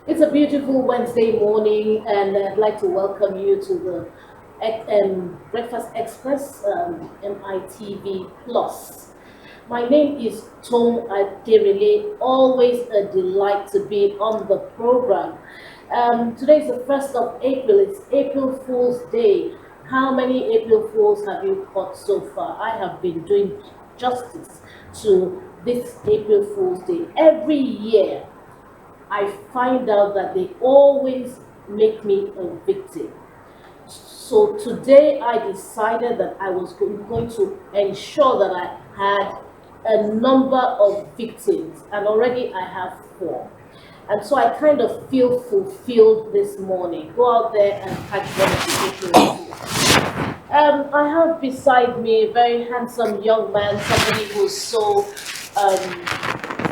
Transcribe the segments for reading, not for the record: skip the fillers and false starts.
It's a beautiful Wednesday morning, and I'd like to welcome you to the Breakfast Express MITV Plus. My name is Tom Adirele, always a delight to be on the program. Today is the 1st of April, it's April Fool's Day. How many April Fools have you caught so far? I have been doing justice to this April Fool's Day. Every year, I find out that they always make me a victim. So today I decided that I was going to ensure that I had a number of victims, and already I have four. And so I kind of feel fulfilled this morning. Go out there and catch them to April. I have beside me a very handsome young man, somebody who's so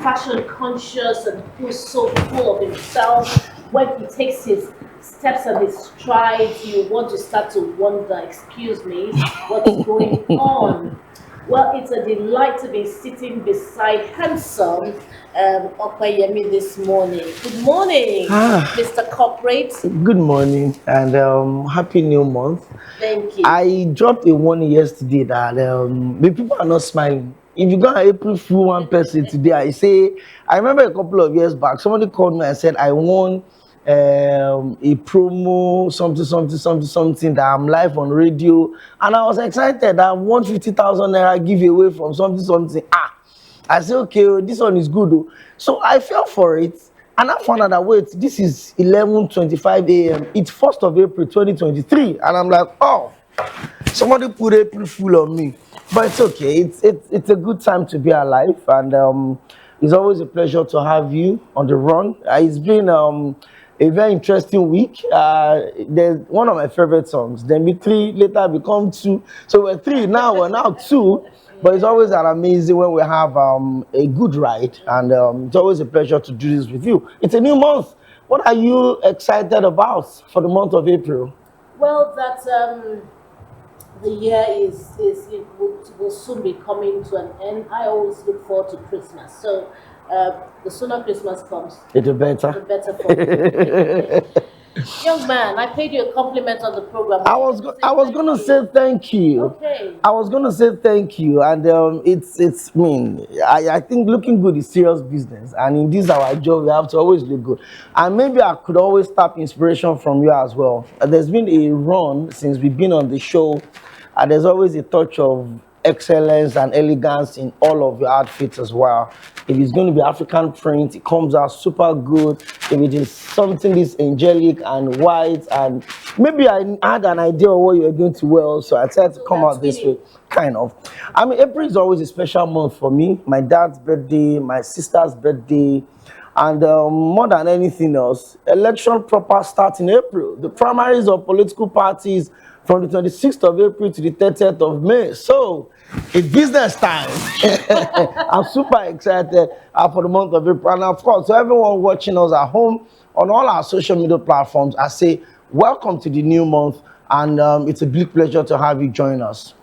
fashion conscious and who's so full of himself. When he takes his steps and his strides, you want to start to wonder, excuse me, what's going on? Well, it's a delight to be sitting beside handsome Opeyemi this morning. Good morning, Mr. Corporate. Good morning and happy new month. Thank you. I dropped a warning yesterday that the people are not smiling. If you got April Fool one person today, I remember a couple of years back, somebody called me and said, I won a promo, something that I'm live on radio. And I was excited. I won 50,000 naira giveaway from something. I said, okay, this one is good. So I fell for it. And I found out that, wait, this is 11:25 a.m. It's 1st of April 2023. And I'm like, oh, somebody put April Fool on me. But it's okay. It's a good time to be alive. And it's always a pleasure to have you on the run. It's been a very interesting week. There's one of my favorite songs. Then be three, later become two. So we're three now, we're now two. But it's always an amazing when we have a good ride, and it's always a pleasure to do this with you. It's a new month. What are you excited about for the month of April? Well, that the year will soon be coming to an end. I always look forward to Christmas. So the sooner Christmas comes, The the better. better for me. Young man, I paid you a compliment on the program. I was gonna say thank you. Okay. I was gonna say thank you, and it's mean. I think looking good is serious business, and in this our job we have to always look good. And maybe I could always tap inspiration from you as well. There's been a run since we've been on the show, and there's always a touch of excellence and elegance in all of your outfits as well. If it's going to be African print, it comes out super good. If it is something this angelic and white, and maybe I had an idea of what you were going to wear, so I tried to come out this way, kind of. I mean, April is always a special month for me. My dad's birthday, my sister's birthday, and more than anything else, election proper starts in April. The primaries of political parties from the 26th of April to the 30th of May. So it's business time. I'm super excited for the month of April. And of course, to everyone watching us at home on all our social media platforms, I say welcome to the new month. And it's a big pleasure to have you join us.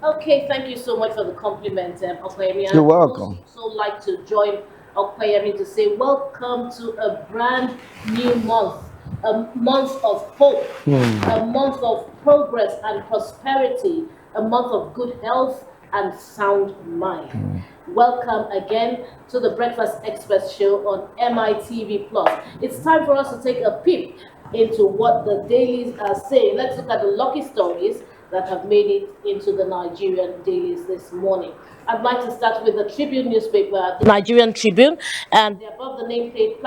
Okay, thank you so much for the compliment, Opeyemi. You're welcome. So like to join Opeyemi to say welcome to a brand new month. A month of hope, a month of progress and prosperity, a month of good health and sound mind. Welcome again to the Breakfast Express show on MITV Plus. It's time for us to take a peep into what the dailies are saying. Let's look at the lucky stories that have made it into the Nigerian dailies this morning. I'd like to start with the Tribune newspaper, the Nigerian Tribune, and above the nameplate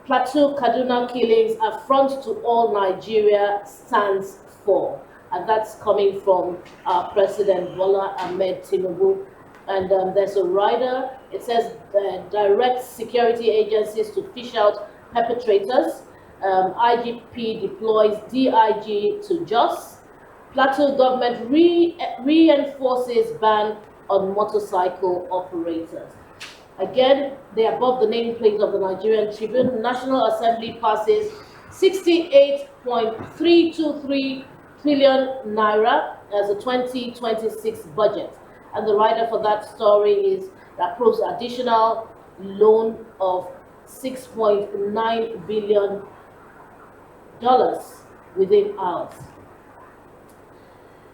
Plateau Kaduna killings affront to all Nigeria stands for. And that's coming from our President Bola Ahmed Tinubu. And there's a rider. It says direct security agencies to fish out perpetrators. IGP deploys DIG to Jos. Plateau government reinforces ban on motorcycle operators. Again, they are above the nameplate of the Nigerian Tribune. National Assembly passes 68.323 trillion naira as a 2026 budget. And the writer for that story is that approves additional loan of $6.9 billion within hours.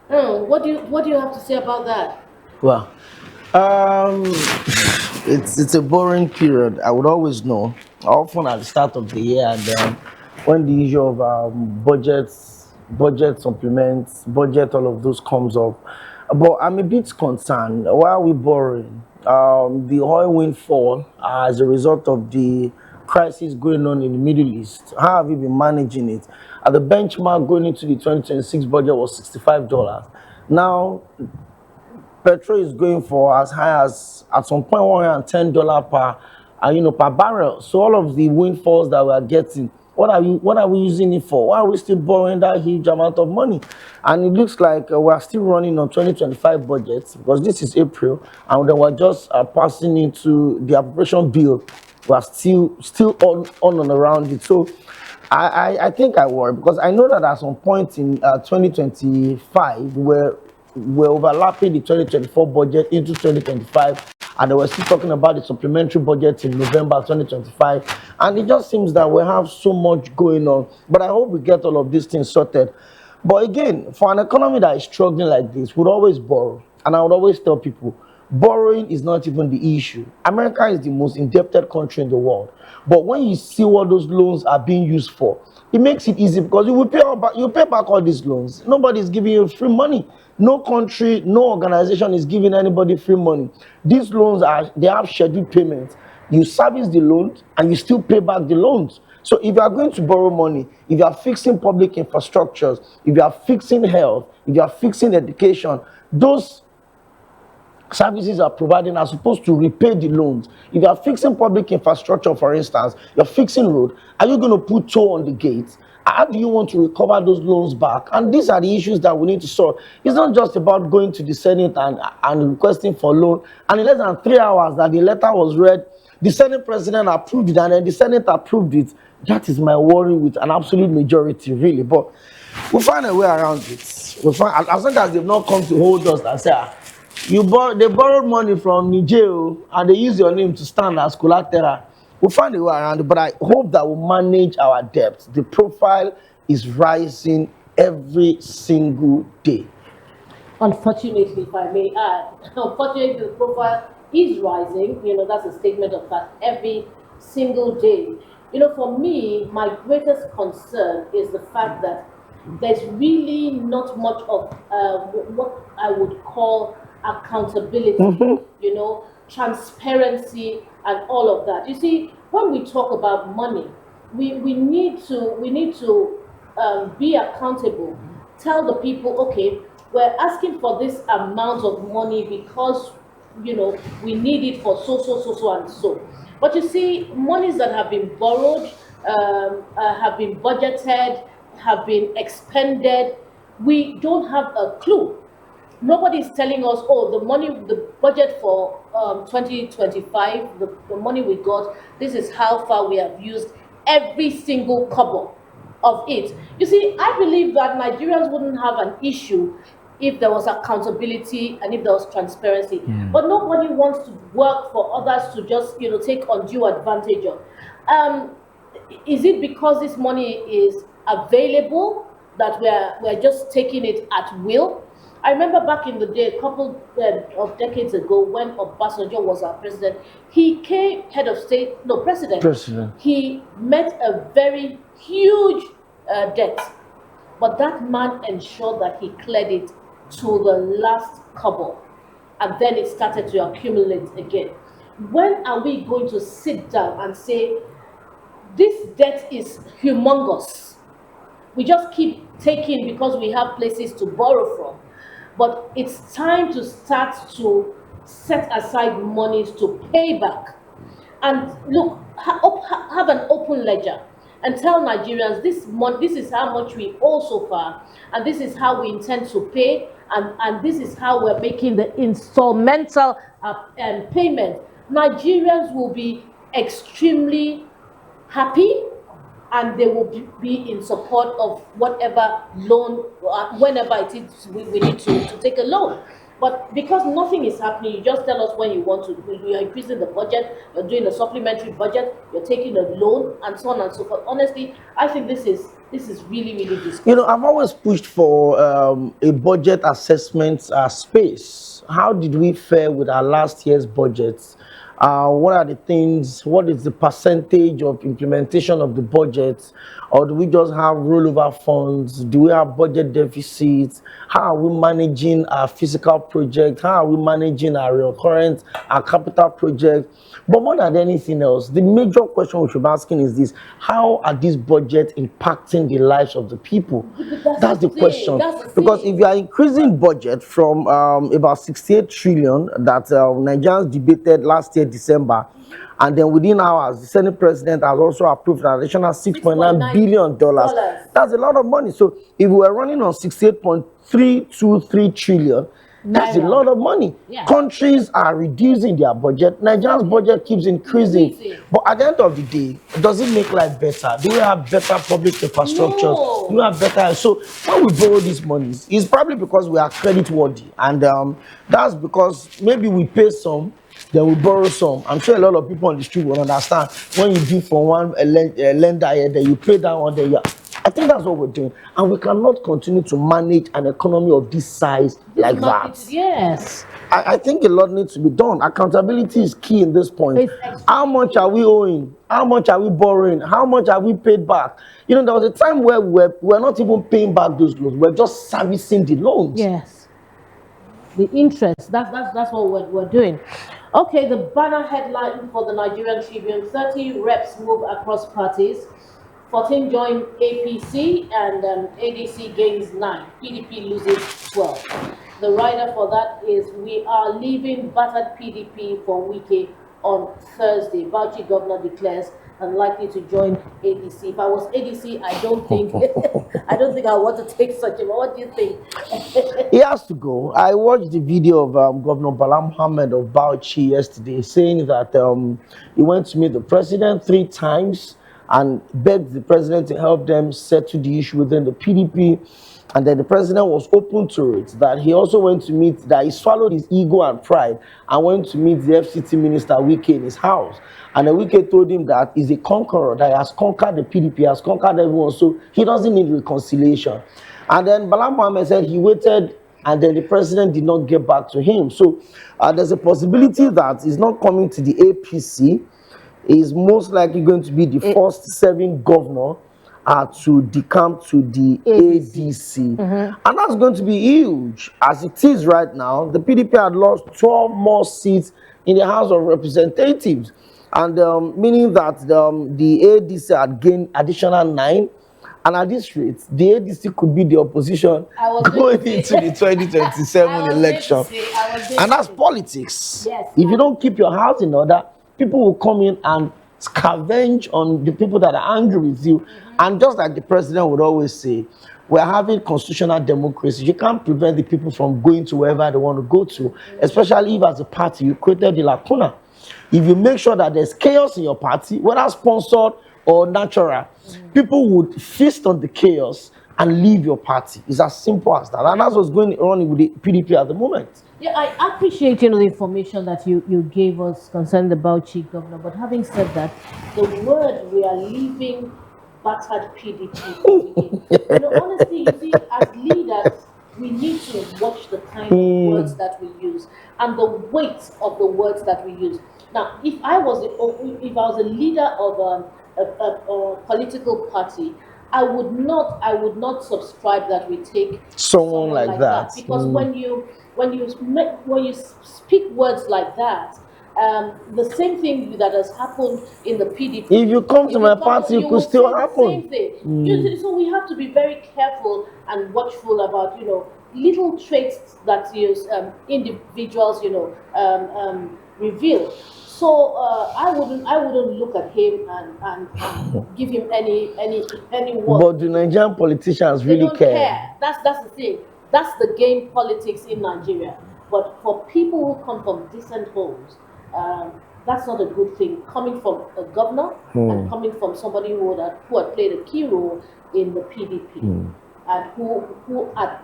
What do you have to say about that? Well, um, it's a boring period. I would always know, often at the start of the year, and when the issue of budget supplements, budget, all of those comes up. But I'm a bit concerned. Why are we borrowing? The oil windfall as a result of the crisis going on in the Middle East. How have we been managing it? The benchmark going into the 2026 budget was $65. Now petrol is going for as high as at some point $110 per per barrel. So all of the windfalls that we are getting, what are we using it for? Why are we still borrowing that huge amount of money? And it looks like we are still running on 2025 budgets because this is April, and then we're just passing into the appropriation bill. We are still on and around it. So I think I worry because I know that at some point in 2025 we're overlapping the 2024 budget into 2025, and they were still talking about the supplementary budget in November 2025, and it just seems that we have so much going on. But I hope we get all of these things sorted. But again, for an economy that is struggling like this, we'd always borrow, and I would always tell people borrowing is not even the issue. America is the most indebted country in the world, but when you see what those loans are being used for, it makes it easy because you pay back all these loans. Nobody is giving you free money. No country, no organization is giving anybody free money. These loans they have scheduled payments. You service the loans and you still pay back the loans. So if you are going to borrow money, if you are fixing public infrastructures, if you are fixing health, if you are fixing education, those services are providing are supposed to repay the loans. If you are fixing public infrastructure, for instance, you're fixing road, are you going to put toll on the gates? How do you want to recover those loans back? And these are the issues that we need to solve. It's not just about going to the Senate and requesting for loan. And in less than 3 hours that the letter was read, the Senate president approved it, and then the Senate approved it. That is my worry with an absolute majority, really. But we'll find a way around it. We'll find, as long as they've not come to hold us and say, they borrowed money from Niger and they use your name to stand as collateral. We'll find a way around it, but I hope that we'll manage our debt. The profile is rising every single day. Unfortunately, if I may add, unfortunately, the profile is rising. That's a statement of fact every single day. For me, my greatest concern is the fact that there's really not much of what I would call accountability, transparency, and all of that. You see, when we talk about money, we need to be accountable. Tell the people, okay, we're asking for this amount of money because we need it for so and so. But you see, monies that have been borrowed, have been budgeted, have been expended, we don't have a clue. Nobody is telling us, oh, the budget for 2025, the money we got, this is how far we have used every single kobo of it. You see, I believe that Nigerians wouldn't have an issue if there was accountability and if there was transparency. But nobody wants to work for others to just, take undue advantage of. Is it because this money is available that we're just taking it at will? I remember back in the day, a couple of decades ago, when Obasanjo was our president, he came president. He met a very huge debt, but that man ensured that he cleared it to the last kobo, and then it started to accumulate again. When are we going to sit down and say, this debt is humongous? We just keep taking because we have places to borrow from. But it's time to start to set aside monies to pay back. And look, have an open ledger and tell Nigerians this is how much we owe so far, and this is how we intend to pay, and this is how we're making the installmental payment. Nigerians will be extremely happy, and they will be in support of whatever loan, whenever it is we need to take a loan. But because nothing is happening, you just tell us when you want to. You're increasing the budget, you're doing a supplementary budget, you're taking a loan, and so on and so forth. Honestly, I think this is really, really disgusting. You know, I've always pushed for a budget assessment space. How did we fare with our last year's budgets? What are the things? What is the percentage of implementation of the budget? Or do we just have rollover funds? Do we have budget deficits? How are we managing our physical projects? How are we managing our recurrent, our capital projects? But more than anything else, the major question we should be asking is this: how are these budgets impacting the lives of the people? That's the question. Because if you are increasing budget from about 68 trillion that Nigerians debated last year, December, and then within hours, the Senate president has also approved an additional $6.9 billion. That's a lot of money. So if we were running on 68.323 trillion, that's a lot of money. Yeah. Countries are reducing their budget. Nigeria's budget keeps increasing. But at the end of the day, does it make life better? Do we have better public infrastructure? No. Do we have better? So when we borrow these monies, it's probably because we are credit worthy. And that's because maybe we pay some, then we borrow some. I'm sure a lot of people on the street will understand. When you do for one lender here, then you pay that one, then I think that's what we're doing. And we cannot continue to manage an economy of this size like that. Yes. I think a lot needs to be done. Accountability is key in this point. How much are we owing? How much are we borrowing? How much are we paid back? You know, there was a time where we were not even paying back those loans. We're just servicing the loans. Yes. The interest. That's what we're doing. Okay, the banner headline for the Nigerian Tribune: 30 reps move across parties. 14 join APC and ADC gains 9. PDP loses 12. The rider for that is "We are leaving battered PDP for Wike on Thursday." Bauchi governor declares unlikely to join ADC. If I was ADC, I don't think I want to take such a. What do you think? He has to go. I watched the video of Governor Bala Mohammed of Bauchi yesterday, saying that he went to meet the president 3 times and begged the president to help them settle the issue within the PDP. And then the president was open to it, that he also went to meet, that he swallowed his ego and pride and went to meet the FCT minister, Wike, in his house. And then Wike told him that he's a conqueror, that he has conquered the PDP, has conquered everyone, so he doesn't need reconciliation. And then Bala Mohammed said he waited, and then the president did not get back to him. So there's a possibility that he's not coming to the APC. He's most likely going to be the first serving governor to decamp to the ADC. And that's going to be huge. As it is right now, the PDP had lost 12 more seats in the House of Representatives, and meaning that the ADC had gained additional 9. And at this rate, the ADC could be the opposition going into the 2027 election. And that's politics. Yes. If you don't keep your house in order, people will come in and scavenge on the people that are angry with you. And just like the president would always say, we're having constitutional democracy. You can't prevent the people from going to wherever they want to go to, especially if as a party you created the lacuna. If you make sure that there's chaos in your party, whether sponsored or natural, people would feast on the chaos and leave your party. It's as simple as that. And that's what's going on with the PDP at the moment. Yeah, I appreciate the information that you gave us concerning the Bauchi governor. But having said that, the word "we are leaving battered PDP." Honestly, you see, as leaders, we need to watch the kind of words that we use and the weight of the words that we use. Now, if I was a leader of a political party, I would not subscribe that we take someone like that. Because when you speak words like that, the same thing that has happened in the PDP. If you come to my party, it could still happen. Same thing. So we have to be very careful and watchful about little traits that individuals reveal. So I wouldn't look at him and give him any word. But the Nigerian politicians really don't care. That's the thing. That's the game politics in Nigeria. But for people who come from decent homes, that's not a good thing. Coming from a governor and coming from somebody who had played a key role in the PDP and who had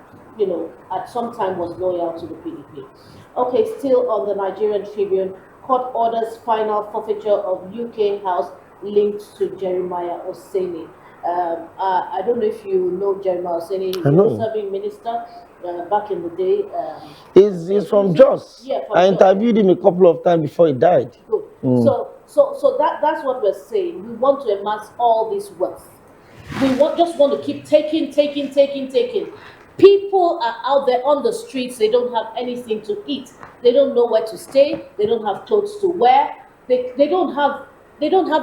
at some time was loyal to the PDP. Okay, still on the Nigerian Tribune, court orders final forfeiture of UK house linked to Jeremiah Oseni. I don't know if you know Jeremiah Oseni, I he was know. serving minister back in the day. He's from Jos. Yeah, from I Jos. interviewed him a couple of times before he died. Good. So that's what we're saying. We want to amass all this wealth. We just want to keep taking. People are out there on the streets. They don't have anything to eat. They don't know where to stay. They don't have clothes to wear. They don't have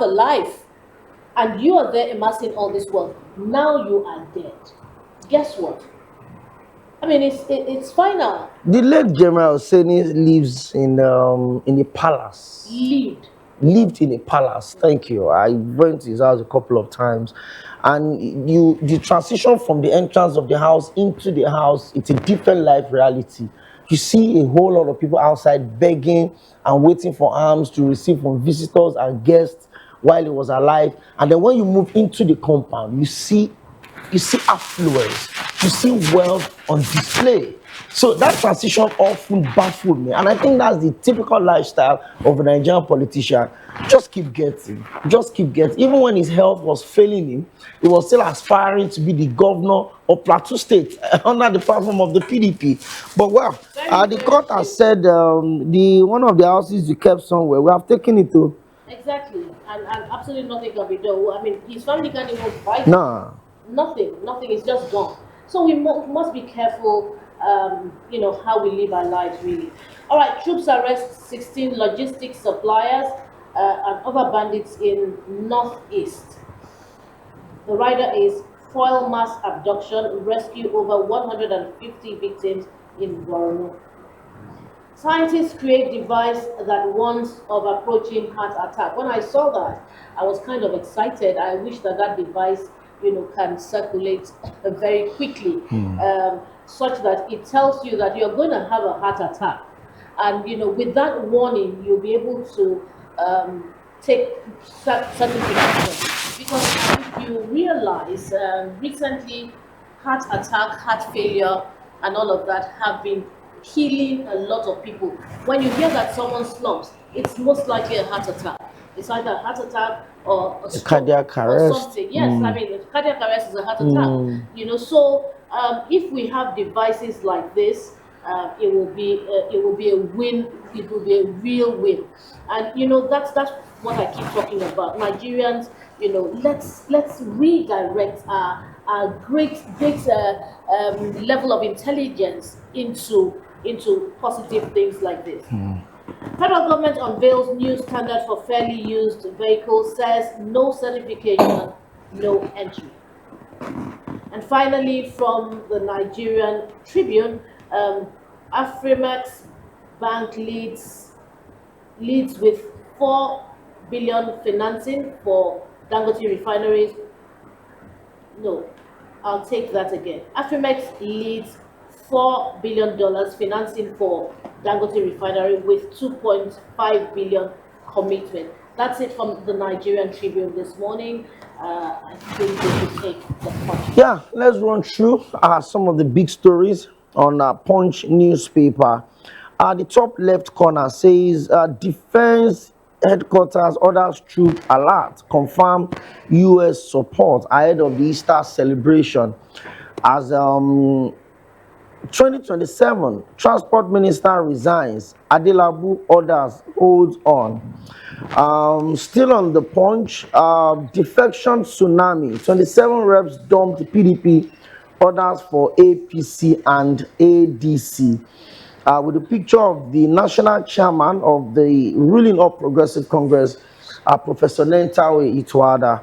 a life. And you are there amassing all this wealth. Now you are dead. Guess what? I mean, it's final. The late General Oseni lives in a palace. Lived in a palace. Thank you. I went to his house a couple of times, and the transition from the entrance of the house into the house, it's a different life reality. You see a whole lot of people outside begging and waiting for alms to receive from visitors and guests while he was alive. And then when you move into the compound, you see affluence, you see wealth on display. So that transition often baffled me, and I think that's the typical lifestyle of a Nigerian politician. Just keep getting. Even when his health was failing him, he was still aspiring to be the governor of Plateau State under the platform of the PDP. But well, the court has said the one of the houses you kept somewhere, we have taken it to. Exactly, and absolutely nothing can be done. I mean, his family can't even fight. Nah. Nothing is just gone. So we must be careful, how we live our lives, really. All right, troops arrest 16 logistics suppliers and other bandits in Northeast. The rider is foil mass abduction, rescue over 150 victims in Borno. Scientists create device that warns of approaching heart attack. When I saw that, I was kind of excited. I wish that device can circulate very quickly, such that it tells you that you're going to have a heart attack. And, with that warning, you'll be able to take certain precautions. Because if you realize, recently, heart attack, heart failure, and all of that have been killing a lot of people. When you hear that someone slumps, it's most likely a heart attack. It's either a heart attack or a cardiac arrest. Or something. Yes, I mean, cardiac arrest is a heart attack. So if we have devices like this, it will be a win. It will be a real win. And that's what I keep talking about. Nigerians, let's redirect our great level of intelligence into positive things like this. Federal government unveils new standard for fairly used vehicles, says no certification, no entry. And finally, from the Nigerian Tribune, Afrimex Bank leads with 4 billion financing for Dangote refineries. No, I'll take that again. Afrimex leads $4 billion financing for Dangote refinery with 2.5 billion commitment. That's it from the Nigerian Tribune this morning. I think we should take the punch. Yeah, let's run through some of the big stories on Punch newspaper. The top left corner says defense headquarters orders troop alert, confirm U.S. support ahead of the Easter celebration. As 2027, Transport Minister resigns. Adelabu orders holds on. Still on the Punch, defection tsunami. 27 reps dumped PDP. Orders for APC and ADC. With a picture of the national chairman of the ruling All Progressive Congress, Professor Nentawe Ituada.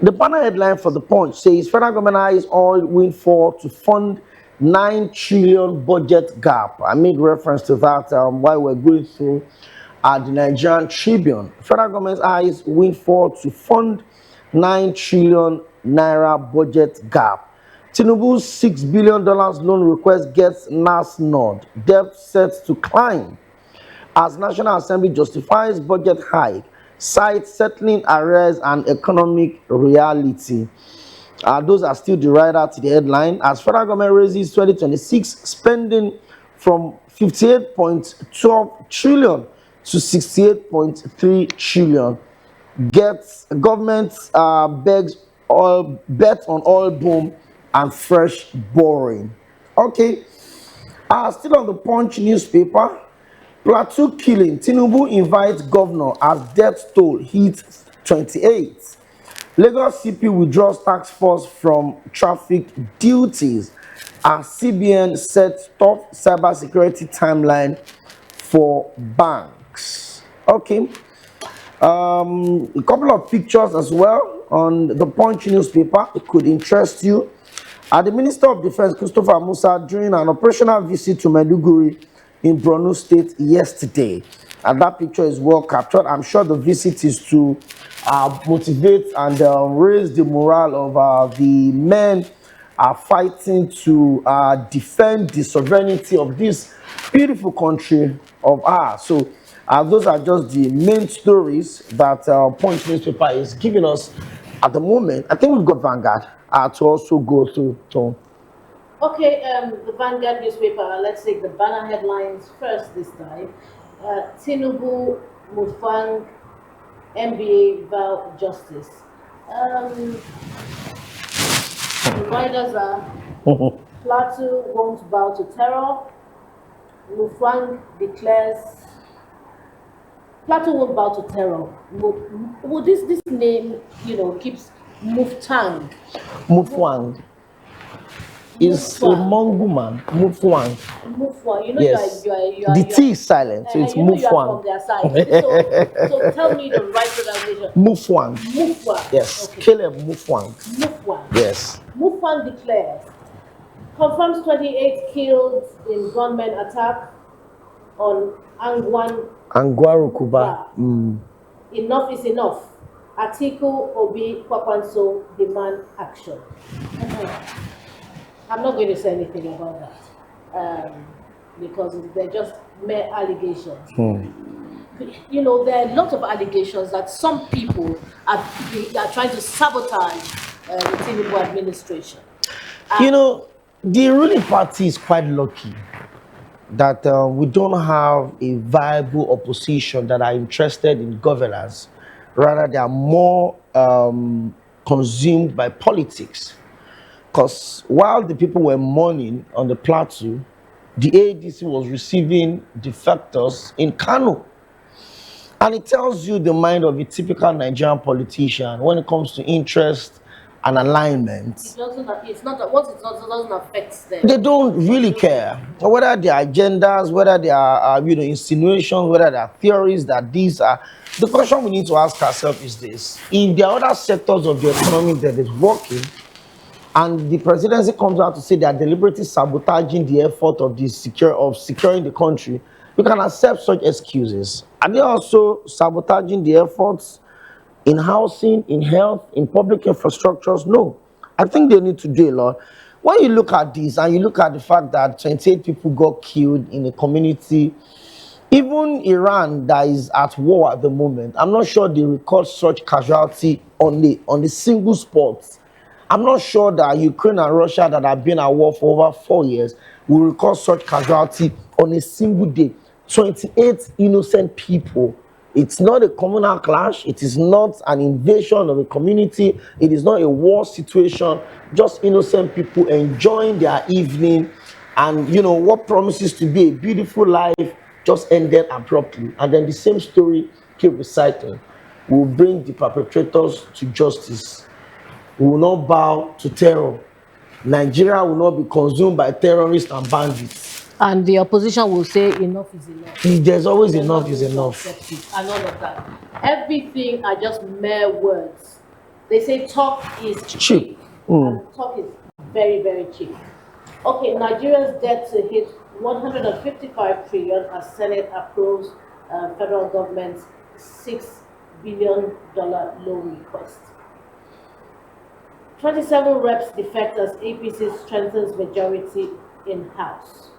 The banner headline for the Punch says federal government eyes oil windfall to fund 9 trillion budget gap. I made reference to that while we're going through the Nigerian Tribune. Federal government eyes windfall to fund 9 trillion naira budget gap. Tinubu's $6 billion loan request gets NAS nod. Debt set to climb as National Assembly justifies budget hike, cites settling arrears and economic reality. Those are still the rider to the headline. As federal government raises 2026 spending from 58.12 trillion to 68.3 trillion. Gets government begs oil bet on oil boom and fresh borrowing. Okay, still on the Punch newspaper. Plateau killing. Tinubu invites governor as death toll hits 28. Lagos CP withdraws task force from traffic duties as CBN sets tough cybersecurity timeline for banks. Okay. A couple of pictures as well on the Punch newspaper. It could interest you. The Minister of Defense, Christopher Musa, during an operational visit to Maiduguri in Borno State yesterday. And that picture is well captured. I'm sure the visit is to motivate and raise the morale of the men fighting to defend the sovereignty of this beautiful country of ours. So those are just the main stories that Punch newspaper is giving us at the moment. I think we've got Vanguard to also go through, Tom. Okay, the Vanguard newspaper, let's take the banner headlines first this time. Tinubu, Mufang, NBA vow justice. The riders are Plateau won't bow to terror. Mufang declares Plateau won't bow to terror. Well, this name, keeps Muftang. Mufwang is a Mongo man. Mufwang. Mufwang. Yes. You are The T is silent, so it's you are from Mufwang. their side. So tell me the right pronunciation. Mufwang. Mufwang. Yes. Okay. Caleb Mufwang. Mufwang. Yes. Mufwang declares confirms 28 killed in gunmen attack on Angwan. Angwaru Kuba. Enough is enough. Atiku Obi Kwakwanso demand action. I'm not going to say anything about that because they're just mere allegations. There are a lot of allegations that some people are trying to sabotage the Tinubu administration. The ruling party is quite lucky that we don't have a viable opposition that are interested in governance. Rather, they are more consumed by politics. Because while the people were mourning on the plateau, the ADC was receiving defectors in Kano. And it tells you the mind of a typical Nigerian politician when it comes to interest and alignment. It's not that once it doesn't affect them. They don't really care whether their agendas, whether they are insinuations, whether they are theories that these are. The question we need to ask ourselves is this: if there are other sectors of the economy that is working, and the presidency comes out to say they are deliberately sabotaging the effort of securing the country, we can accept such excuses. Are they also sabotaging the efforts in housing, in health, in public infrastructures? No. I think they need to do a lot. When you look at this and you look at the fact that 28 people got killed in a community, even Iran that is at war at the moment, I'm not sure they record such casualty on the single spot. I'm not sure that Ukraine and Russia that have been at war for over 4 years will record such casualty on a single day. 28 innocent people. It's not a communal clash. It is not an invasion of a community. It is not a war situation. Just innocent people enjoying their evening. And, what promises to be a beautiful life just ended abruptly. And then the same story keep reciting. We'll bring the perpetrators to justice. We will not bow to terror. Nigeria will not be consumed by terrorists and bandits. And the opposition will say enough is enough. There's always enough is enough. And all of that. Everything are just mere words. They say talk is cheap. And talk is very, very cheap. Okay, Nigeria's debt to hit 155 trillion as Senate approves federal government's $6 billion loan request. 27 reps defect as APC strengthens majority in House.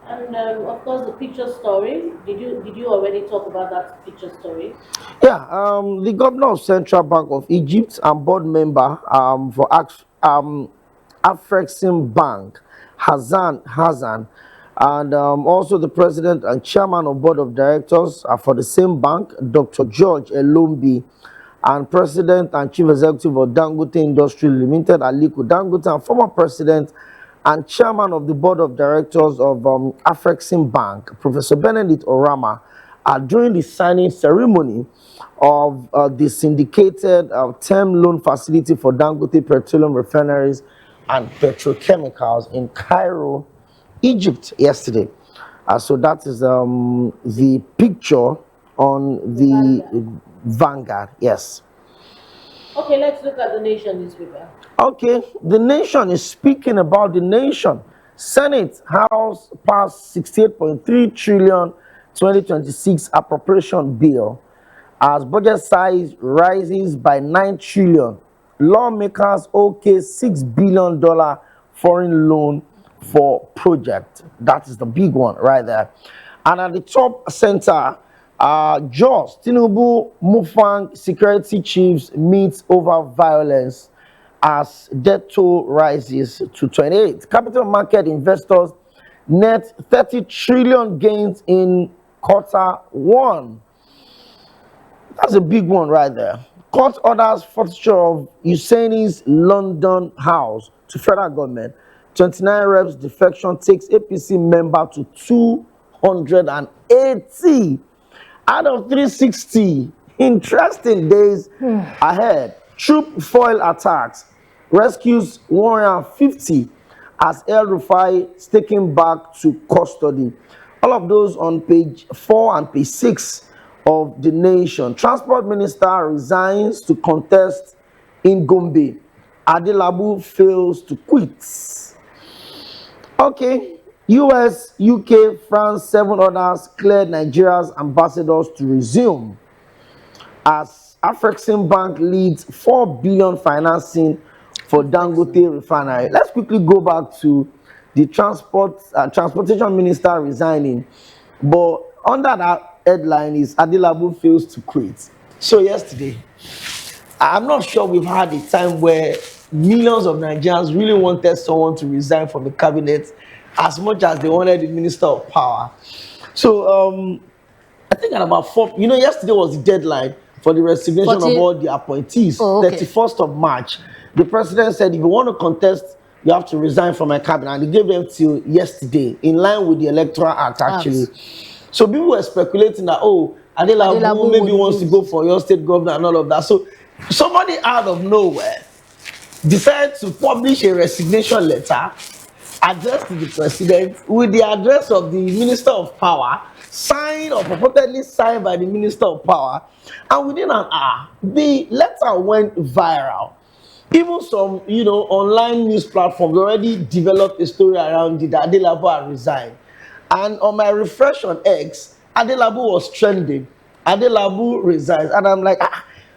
And of course, the picture story. Did you already talk about that picture story? Yeah, the governor of Central Bank of Egypt and board member for Afrexim Bank, Hassan, and also the president and chairman of board of directors for the same bank, Dr. George Elombi, and president and chief executive of Dangote Industry Limited, Aliko Dangote, and former president and chairman of the board of directors of Afrexim Bank, Professor Benedict Orama, during the signing ceremony of the syndicated term loan facility for Dangote Petroleum Refineries and Petrochemicals in Cairo, Egypt, yesterday. So that is the picture on the Vanguard. Yes. Okay, let's look at the Nation newspaper. Okay, the Nation is speaking about the nation. Senate House passed 68.3 trillion 2026 appropriation bill as budget size rises by 9 trillion. Lawmakers okay $6 billion foreign loan for project. That is the big one right there. And at the top center, Jos Tinubu Mufang security chiefs meet over violence as death toll rises to 28. Capital market investors net 30 trillion gains in quarter one. That's a big one right there. Court orders forfeiture of Hussaini's London house to federal government. 29 reps defection takes APC member to 280 out of 360. Interesting days ahead. Troop foil attacks rescues 150 as El Rufai is taken back to custody. All of those on page 4 and page 6 of the Nation. Transport Minister resigns to contest in Gombe. Adelabu fails to quit. Okay, US, UK, France, 7 others cleared Nigeria's ambassadors to resume as Afrexim Bank leads 4 billion financing for Dangote refinery. Let's quickly go back to the transportation minister resigning, but under that headline is Adelabu fails to quit. So yesterday, I'm not sure we've had a time where millions of Nigerians really wanted someone to resign from the cabinet as much as they wanted the minister of power. So I think at about 4, yesterday was the deadline for the resignation of all the appointees. 31st of March. The president said, if you want to contest, you have to resign from my cabinet. And he gave them till yesterday, in line with the Electoral Act, actually. So people were speculating that, Adelabu maybe wants to go for your state governor and all of that. So somebody out of nowhere decided to publish a resignation letter addressed to the president with the address of the Minister of Power, signed or purportedly signed by the Minister of Power. And within an hour, the letter went viral. Even some, online news platforms already developed a story around it that Adelabu had resigned. And on my refresh on X, Adelabu was trending. Adelabu resigns. And I'm like,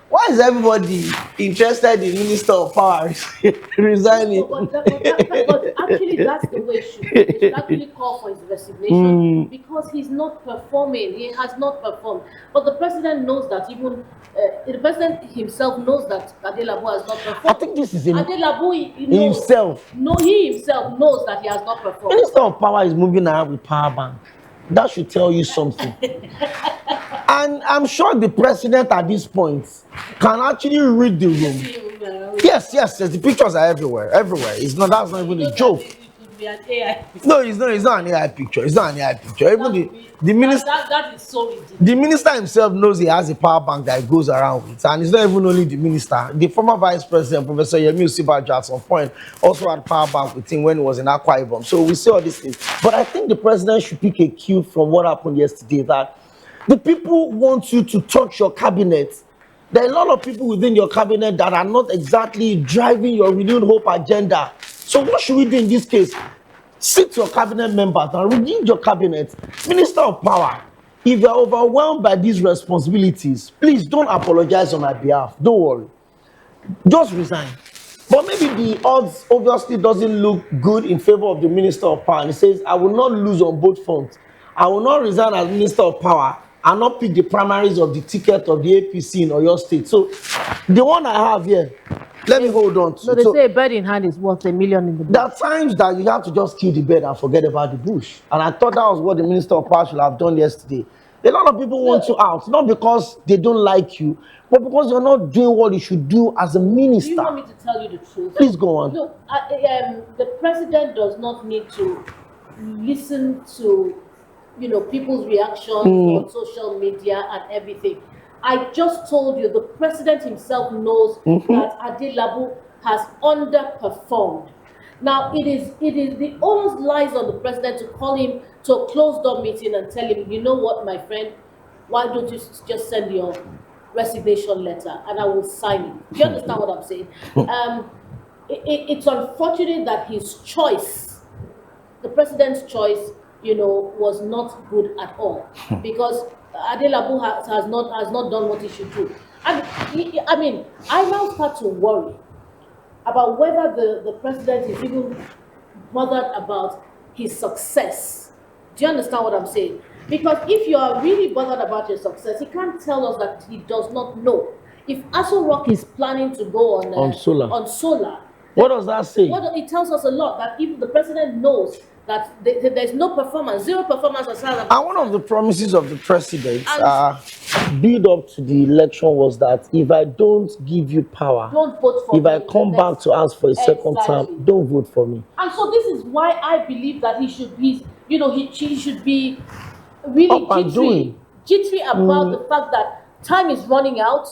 why is everybody interested in Minister of Power resigning? But actually, that's the way it should be. They should actually call for his resignation because he's not performing. He has not performed. But the president knows that even the president himself knows that Adelabu has not performed. I think this is Adelabu himself. No, he himself knows that he has not performed. Minister of Power is moving around with power bank. That should tell you something. And I'm sure the president at this point can actually read the room. Yes. The pictures are everywhere. That's not even a joke. No, it's not an AI picture. It's not an AI picture. Even the minister. That is so ridiculous. The minister himself knows he has a power bank that he goes around with, and it's not even only the minister. The former vice president, Professor Yemi Osinbajo, at some point also had power bank with him when he was in Akwa Ibom. So we see all these things. But I think the president should pick a cue from what happened yesterday, that the people want you to touch your cabinet. There are a lot of people within your cabinet that are not exactly driving your renewed hope agenda. So what should we do in this case? Sit to your cabinet members and renew your cabinet. Minister of Power, if you are overwhelmed by these responsibilities, please don't apologize on my behalf. Don't worry. Just resign. But maybe the odds obviously doesn't look good in favor of the Minister of Power. And he says, I will not lose on both fronts. I will not resign as Minister of Power and not pick the primaries of the ticket of the APC in Oyo State. So the one I have here, let me hold on to. No, they say a bird in hand is worth a million in the bush. There are times that you have to just kill the bird and forget about the bush. And I thought that was what the Minister of Power should have done yesterday. A lot of people want you out, not because they don't like you, but because you're not doing what you should do as a minister. Do you want me to tell you the truth? Please go on. Look, the president does not need to listen to, people's reactions on social media and everything. I just told you the president himself knows that Adelabu has underperformed. Now the onus lies on the president to call him to a closed door meeting and tell him, you know what, my friend, why don't you just send your resignation letter and I will sign it. Do you understand what I'm saying? It's unfortunate that his choice, the president's choice, was not good at all, because Adelabu has not done what he should do. And I now start to worry about whether the president is even bothered about his success. Do you understand what I'm saying? Because if you are really bothered about your success, he can't tell us that he does not know. If Aso Rock is planning to go on solar, what does that say? It tells us a lot, that even the president knows that there's no performance, zero performance as far as. And one of the promises of the president build up to the election was that if I don't give you power, don't vote for me. If I come back to ask for a second term, don't vote for me. And so this is why I believe that he should be, he should be really jittery about the fact that time is running out.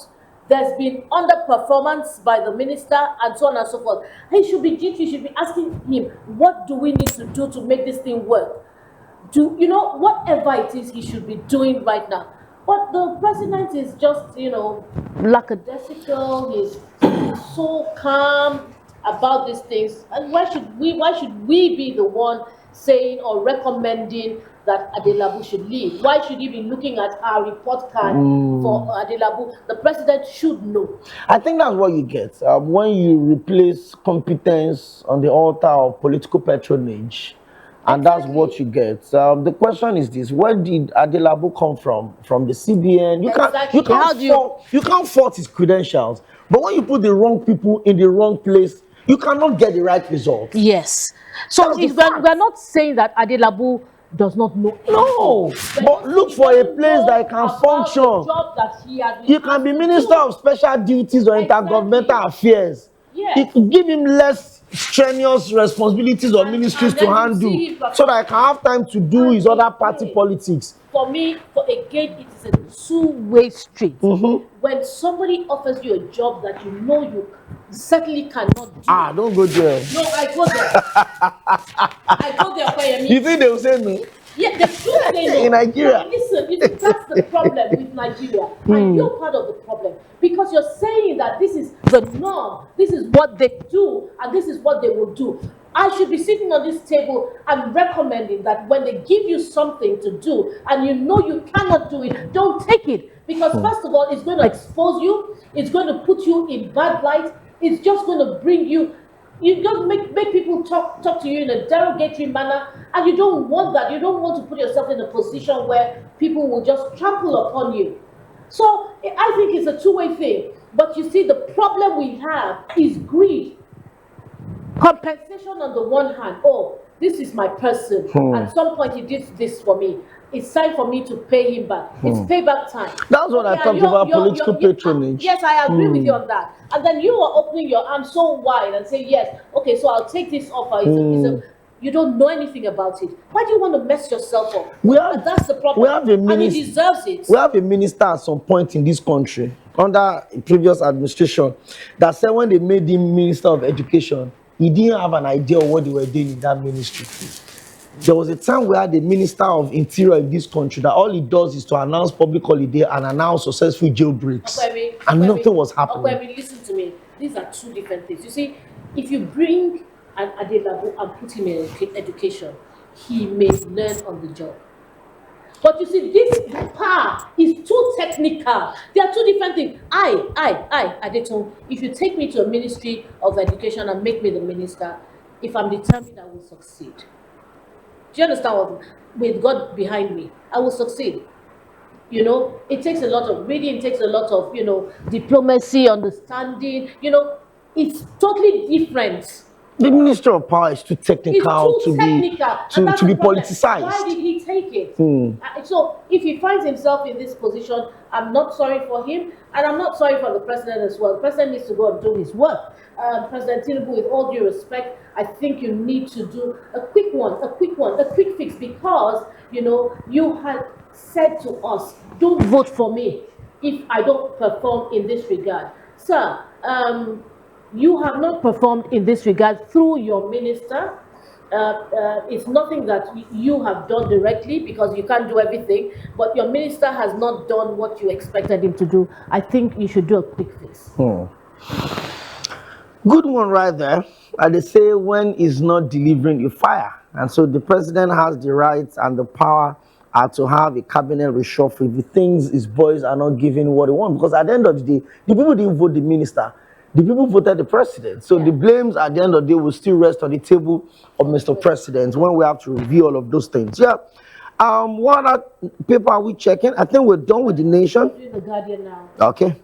There's been underperformance by the minister and so on and so forth. He should be jittery, should be asking him, what do we need to do to make this thing work? Whatever it is he should be doing right now. But the president is just, lackadaisical. He's so calm about these things. And why should we be the one saying or recommending that Adelabu should leave? Why should he be looking at our report card for Adelabu? The president should know. I think that's what you get when you replace competence on the altar of political patronage. And that's what you get. The question is this: where did Adelabu come from? From the CBN? You can't fault his credentials. But when you put the wrong people in the wrong place, you cannot get the right result. Yes. So we're not saying that Adelabu does not know. No, but look for a place that can function. Job that he has you can be Minister of Special Duties or Intergovernmental Affairs. Yes. It could give him less strenuous responsibilities or ministries to handle, so that I can have time to do his other party politics. For me, again, it is a two-way street. When somebody offers you a job that you certainly cannot do. Don't go there. No, I go there. I go there. You think they will say no? Yeah, they should say no. In Nigeria. Now, listen, that's the problem with Nigeria. And you're part of the problem. Because you're saying that this is the norm, this is what they do, and this is what they will do. I should be sitting on this table and recommending that when they give you something to do, and you cannot do it, don't take it. Because first of all, it's going to expose you, it's going to put you in bad light, it's just going to bring you just make people talk to you in a derogatory manner, and you don't want that. You don't want to put yourself in a position where people will just trample upon you. So I think it's a two-way thing. But you see, the problem we have is greed. Compensation on the one hand. Oh, this is my person. At some point he did this for me. It's time for me to pay him back. It's payback time. That's what I talked about, political patronage. Yes, I agree with you on that. And then you are opening your arms so wide and say, yes, okay, so I'll take this offer. You don't know anything about it. Why do you want to mess yourself up? That's the problem. And he deserves it. We have a minister at some point in this country, under a previous administration, that said when they made him Minister of Education, he didn't have an idea of what they were doing in that ministry. There was a time we had the Minister of Interior in this country that all he does is to announce public holiday and announce successful jailbreaks. And nothing was happening. Listen to me. These are two different things. You see, if you bring an Adelabu and put him in education, he may learn on the job. But you see, this power is too technical. They are two different things. Adeton, if you take me to a Ministry of Education and make me the minister, if I'm determined, I will succeed. Do you understand what? With God behind me, I will succeed. You know, it takes a lot of reading, it takes a lot of, diplomacy, understanding. It's totally different. The Minister of Power is too technical It's too technical, and to that's be the problem. politicized. Why did he take it? So if he finds himself in this position, I'm not sorry for him, and I'm not sorry for the president as well. The president needs to go and do his work. President Tinubu, with all due respect, I think you need to do a quick fix, because you had said to us, don't vote for me if I don't perform in this regard. Sir, you have not performed in this regard through your minister. It's nothing that you have done directly, because you can't do everything, but your minister has not done what you expected him to do. I think you should do a quick fix. Good one right there. They say when he's not delivering, you fire. And so the president has the rights and the power to have a cabinet reshuffle if he thinks his boys are not giving what he wants. Because at the end of the day, the people didn't vote the minister. The people voted the president. So the blames at the end of the day will still rest on the table of Mr. President when we have to review all of those things. Yeah. What other paper are we checking? I think we're done with The Nation. We're doing The Guardian now. Okay.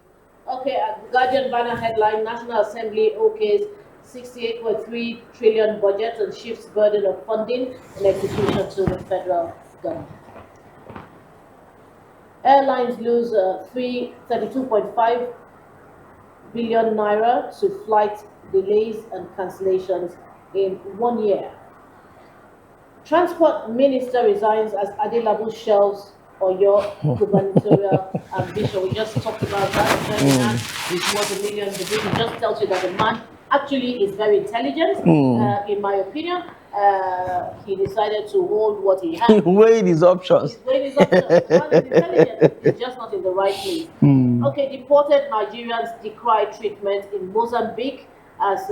Okay, Guardian banner headline: National Assembly OKs 68.3 trillion budget and shifts burden of funding and execution to the federal government. Airlines lose 32.5 billion naira to flight delays and cancellations in 1 year. Transport Minister resigns as Adelabu shelves or your gubernatorial ambition. We just talked about that. With more than millions of people, just tells you that the man actually is very intelligent, in my opinion. He decided to hold what he had. Weighed his options. He's weighed his options. The man is intelligent, he's just not in the right place. Okay, deported Nigerians decry treatment in Mozambique as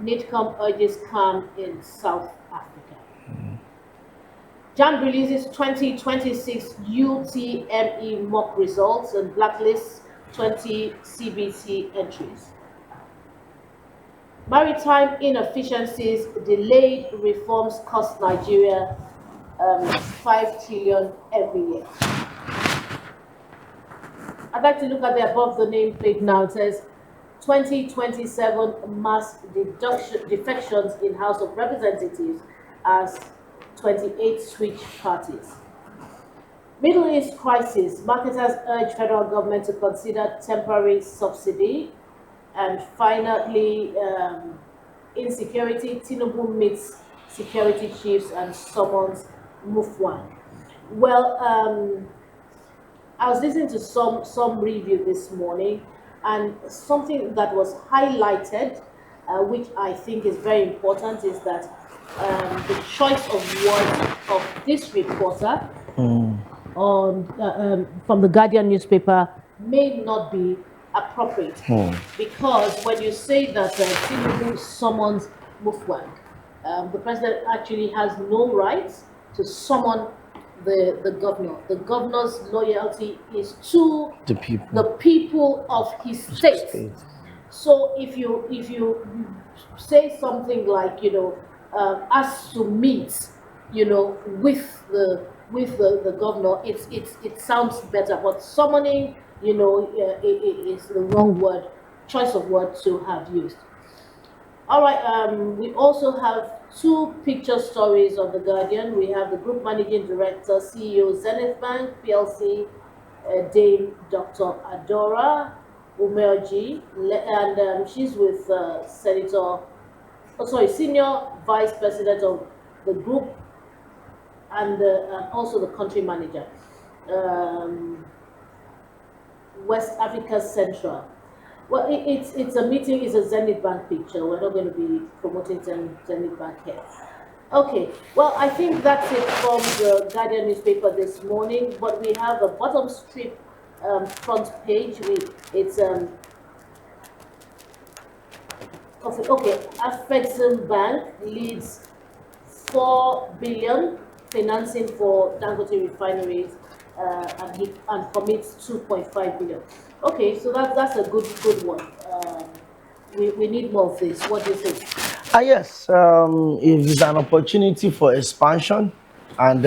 NIDCOM urges calm in South Africa. JAMB releases 2026 UTME mock results and blacklists 20 CBT entries. Maritime inefficiencies, delayed reforms cost Nigeria 5 trillion every year. I'd like to look at the above the nameplate now. It says 2027 mass defections in House of Representatives as 28 switch parties. Middle East crisis, marketers urge federal government to consider temporary subsidy. And finally, insecurity, Tinubu meets security chiefs and summons Mufwang. Well, I was listening to some review this morning, and something that was highlighted, which I think is very important, is that the choice of words of this reporter from the Guardian newspaper may not be appropriate, because when you say that Tinubu summons Mufwang, the president actually has no rights to summon the governor. The governor's loyalty is to the people of his state. So if you say something like as to meet with the governor, it sounds better, but summoning is the wrong word, choice of word to have used. All right, we also have two picture stories of The Guardian. We have the Group Managing Director, CEO, Zenith Bank PLC, Dame Dr. Adora Umeoji, and she's with Senior Vice President of the group, and also the country manager. West Africa Central. Well, it's a meeting, it's a Zenith Bank picture. We're not going to be promoting Zenith Bank here. Okay, well, I think that's it from the Guardian newspaper this morning, but we have a bottom strip front page. It's Afrexim Bank leads 4 billion financing for Dangote refineries, and commits 2.5 billion. Okay, so that's a good one. We need more of this. What do you think? Yes, if it's an opportunity for expansion, and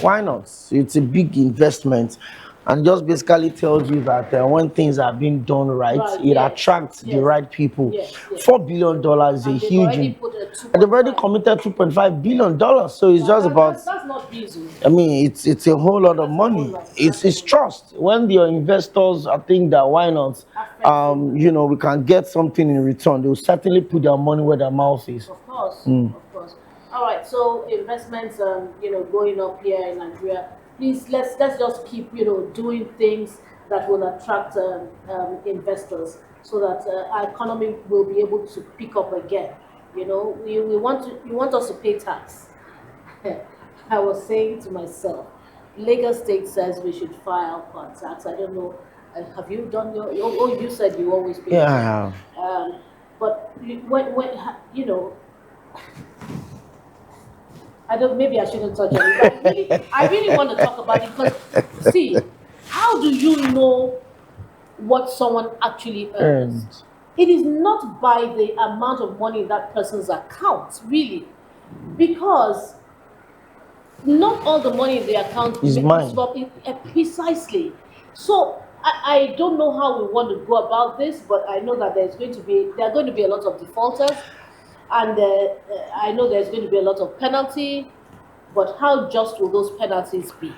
why not? It's a big investment, and just basically tells you that when things are being done right, Right, it yes, attracts the yes, right people. yes, yes. $4 billion is a And they've huge. already put a And they've already 2.5. committed $2.5 billion, so it's just about. That's not easy. I mean, it's a whole lot of That's a whole money. lot. It's trust. When your investors, I think that why not? We can get something in return. They'll certainly put their money where their mouth is. Of course, of course. All right. So investments, going up here in Nigeria. Please let's just keep doing things that will attract investors, so that our economy will be able to pick up again. We want us to pay tax. I was saying to myself, Lagos State says we should file for tax. I don't know. Have you done oh, you said you always pay. Yeah, I have. But I don't. Maybe I shouldn't touch it. But I really want to talk about it, because see, how do you know what someone actually earns? And It is not by the amount of money in that person's account, really, because not all the money in the account Is mine. Precisely. So I don't know how we want to go about this, but I know that there are going to be a lot of defaulters, and I know there's going to be a lot of penalty. But how just will those penalties be?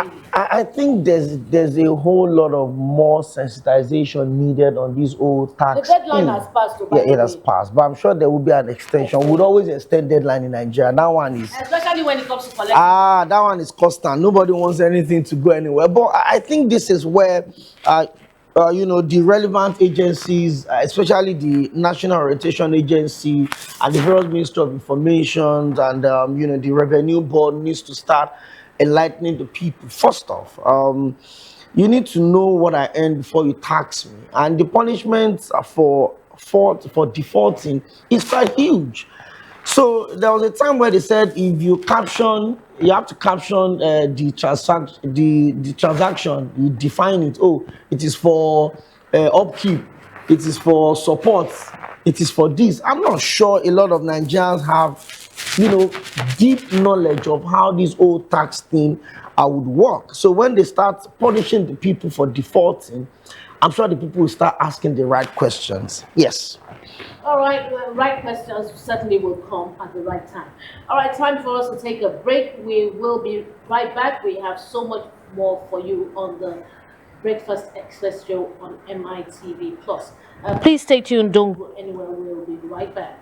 Really? I think there's a whole lot of more sensitization needed on these old tax. The deadline thing. has passed. By Yeah, the it has way. passed, but I'm sure there will be an extension. We'd always extend deadline in Nigeria. That one is. Especially when it comes to collecting. That one is constant. Nobody wants anything to go anywhere. But I think this is where, the relevant agencies, especially the National Orientation Agency and the various Ministry of Information and, the Revenue Board needs to start enlightening the people. First off, you need to know what I earn before you tax me. And the punishments for defaulting is quite huge. So there was a time where they said if you have to caption the transaction. You define it. Oh, it is for upkeep. It is for support. It is for this. I'm not sure a lot of Nigerians have, deep knowledge of how this old tax thing would work. So when they start punishing the people for defaulting, I'm sure the people will start asking the right questions. Yes. All right, right questions certainly will come at the right time. All right, time for us to take a break. We will be right back. We have so much more for you on the Breakfast Express show on MITV Plus. Please stay tuned. Don't go anywhere. We'll be right back.